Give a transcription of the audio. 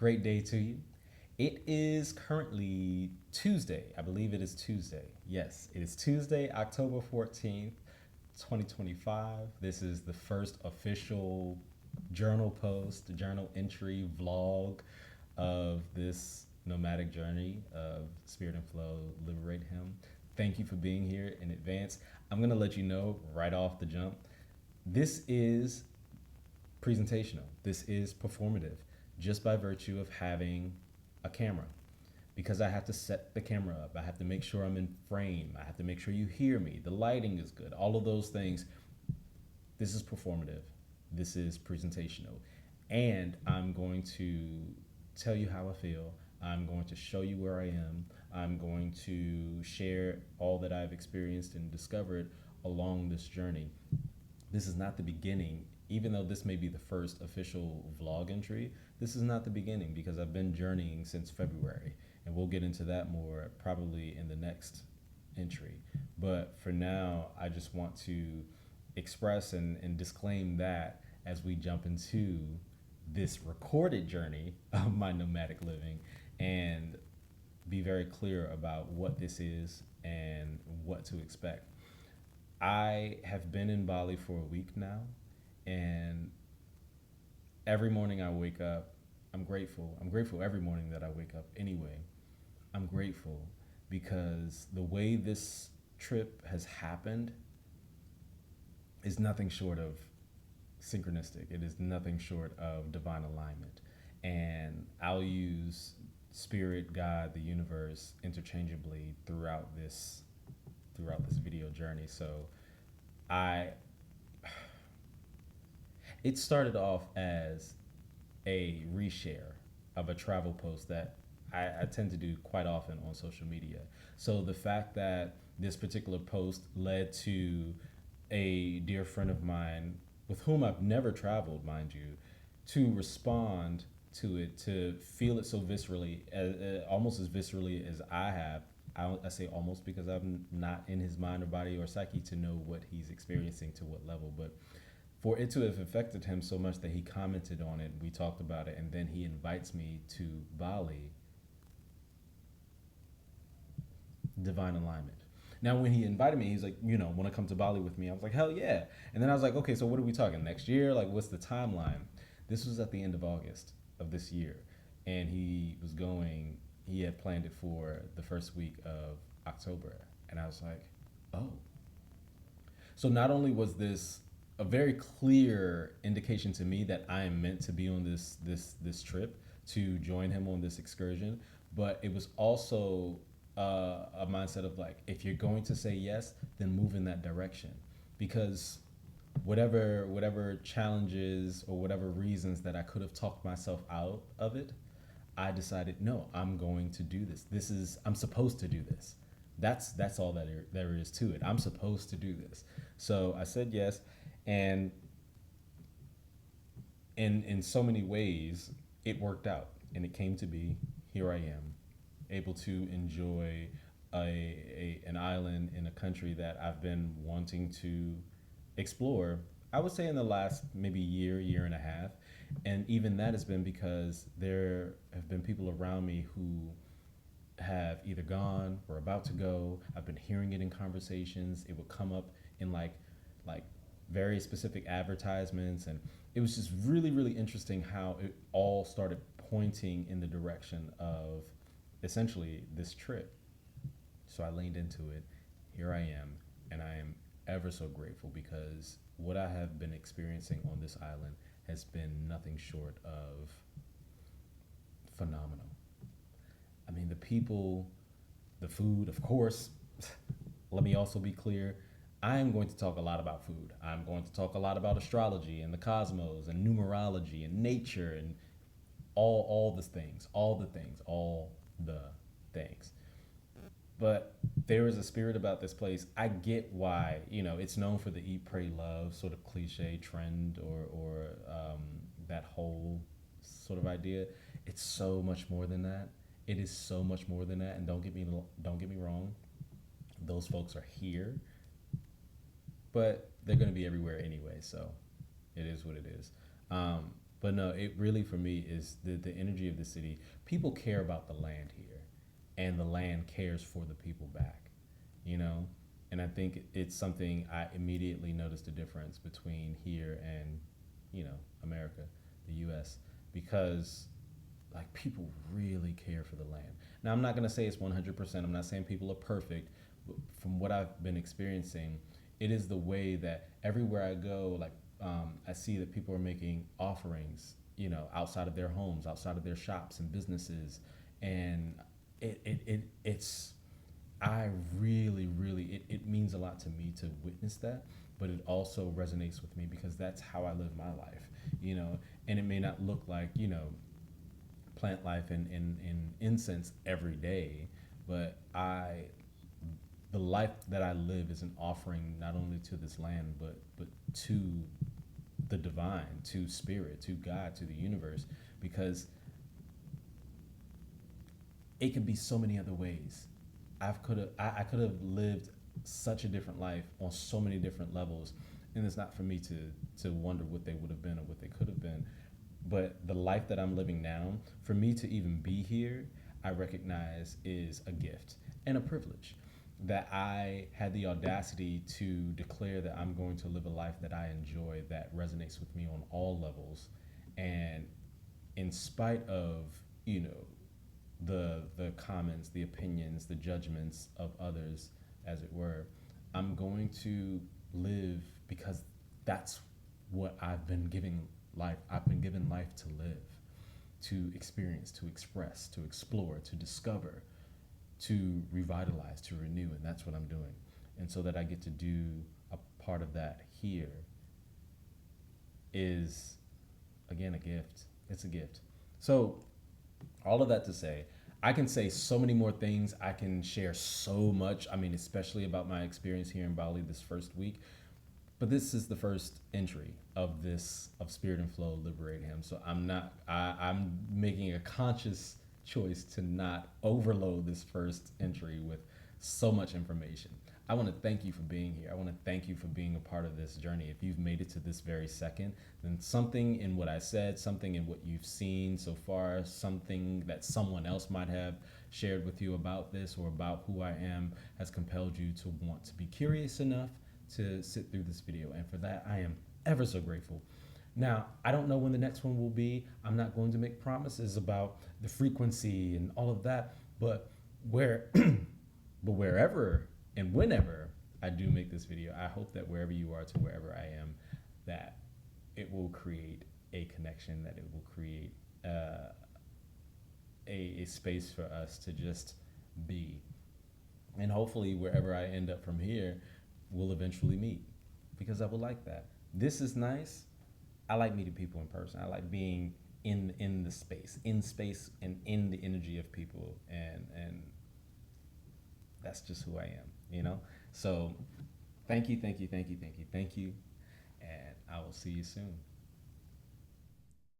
Great day to you. It is currently Tuesday. I believe it is Tuesday. Yes, it is Tuesday, October 14th, 2025. This is the first official journal post, journal entry vlog of this nomadic journey of Spirit and Flow, Liberate HIM. Thank you for being here in advance. I'm going to let you know right off the jump. This is presentational. This is performative just by virtue of having a camera. Because I have to set the camera up, I have to make sure I'm in frame, I have to make sure you hear me, the lighting is good, all of those things. This is performative, this is presentational. And I'm going to tell you how I feel, I'm going to show you where I am, I'm going to share all that I've experienced and discovered along this journey. This is not the beginning, even though this may be the first official vlog entry. This is not the beginning because I've been journeying since February, and we'll get into that more probably in the next entry. But for now, I just want to express and disclaim that as we jump into this recorded journey of my nomadic living and be very clear about what this is and what to expect. I have been in Bali for a week now, and every morning I wake up, I'm grateful. I'm grateful every morning that I wake up anyway. I'm grateful because the way this trip has happened is nothing short of synchronistic. It is nothing short of divine alignment. And I'll use spirit, God, the universe interchangeably throughout this video journey. So I it started off as a reshare of a travel post that I tend to do quite often on social media. So the fact that this particular post led to a dear friend of mine with whom I've never traveled, mind you, to respond to it, to feel it so viscerally, almost as viscerally as I have. I say almost because I'm not in his mind or body or psyche to know what he's experiencing to what level, but for it to have affected him so much that he commented on it, we talked about it, and then he invites me to Bali. Divine alignment. Now, when he invited me, he's like, want to come to Bali with me? I was like, hell yeah. And then I was like, okay, so what are we talking? Next year? Like, what's the timeline? This was at the end of August of this year. And he had planned it for the first week of October. And I was like, oh. So not only was this a very clear indication to me that I am meant to be on this trip to join him on this excursion, but it was also a mindset of like, if you're going to say yes, then move in that direction, because whatever challenges or whatever reasons that I could have talked myself out of it, I decided no, I'm going to do this. I'm supposed to do this. That's all that there is to it. I'm supposed to do this. So I said yes, and in so many ways it worked out, and it came to be. Here I am, able to enjoy an island in a country that I've been wanting to explore. I would say in the last maybe year and a half, and even that has been because there have been people around me who have either gone or about to go. I've been hearing it in conversations. It would come up in like very specific advertisements, and it was just really interesting how it all started pointing in the direction of essentially this trip. So I leaned into it. Here I am, and I am ever so grateful because what I have been experiencing on this island has been nothing short of phenomenal. I mean, the people, the food, of course. Let me also be clear. I am going to talk a lot about food. I'm going to talk a lot about astrology and the cosmos and numerology and nature and all the things, all the things. But there is a spirit about this place. I get why, it's known for the eat, pray, love sort of cliche trend or that whole sort of idea. It's so much more than that. It is so much more than that. And don't get me wrong. Those folks are here, but they're going to be everywhere anyway. So it is what it is. But no, it really for me is the energy of the city. People care about the land here, and the land cares for the people back, you know? And I think it's something I immediately noticed a difference between here and, America, the US, because like people really care for the land. Now, I'm not going to say it's 100%. I'm not saying people are perfect, but from what I've been experiencing, it is the way that everywhere I go, like I see that people are making offerings, outside of their homes, outside of their shops and businesses, and it's I really, really, it means a lot to me to witness that, but it also resonates with me because that's how I live my life, and it may not look like, plant life and incense every day, but the life that I live is an offering not only to this land, but to the divine, to spirit, to God, to the universe, because it could be so many other ways. I could have lived such a different life on so many different levels, and it's not for me to wonder what they would have been or what they could have been. But the life that I'm living now, for me to even be here, I recognize is a gift and a privilege that I had the audacity to declare that I'm going to live a life that I enjoy, that resonates with me on all levels, and in spite of, you know the comments, the opinions, the judgments of others, as it were, I'm going to live because that's what I've been given life to live, to experience, to express, to explore, to discover, to revitalize, to renew, and that's what I'm doing. And so that I get to do a part of that here is, again, a gift. It's a gift. So all of that to say, I can say so many more things. I can share so much. I mean, especially about my experience here in Bali this first week. But this is the first entry of Spirit and Flow Liberate HIM. So I'm making a conscious choice to not overload this first entry with so much information. I want to thank you for being here. I want to thank you for being a part of this journey. If you've made it to this very second, then something in what I said, something in what you've seen so far, something that someone else might have shared with you about this or about who I am has compelled you to want to be curious enough to sit through this video. And for that, I am ever so grateful. Now, I don't know when the next one will be. I'm not going to make promises about the frequency and all of that, but wherever and whenever I do make this video, I hope that wherever you are to wherever I am, that it will create a connection, that it will create a space for us to just be. And hopefully wherever I end up from here, we'll eventually meet, because I would like that. This is nice. I like meeting people in person. I like being in the space, and in the energy of people, and that's just who I am. So thank you, and I will see you soon.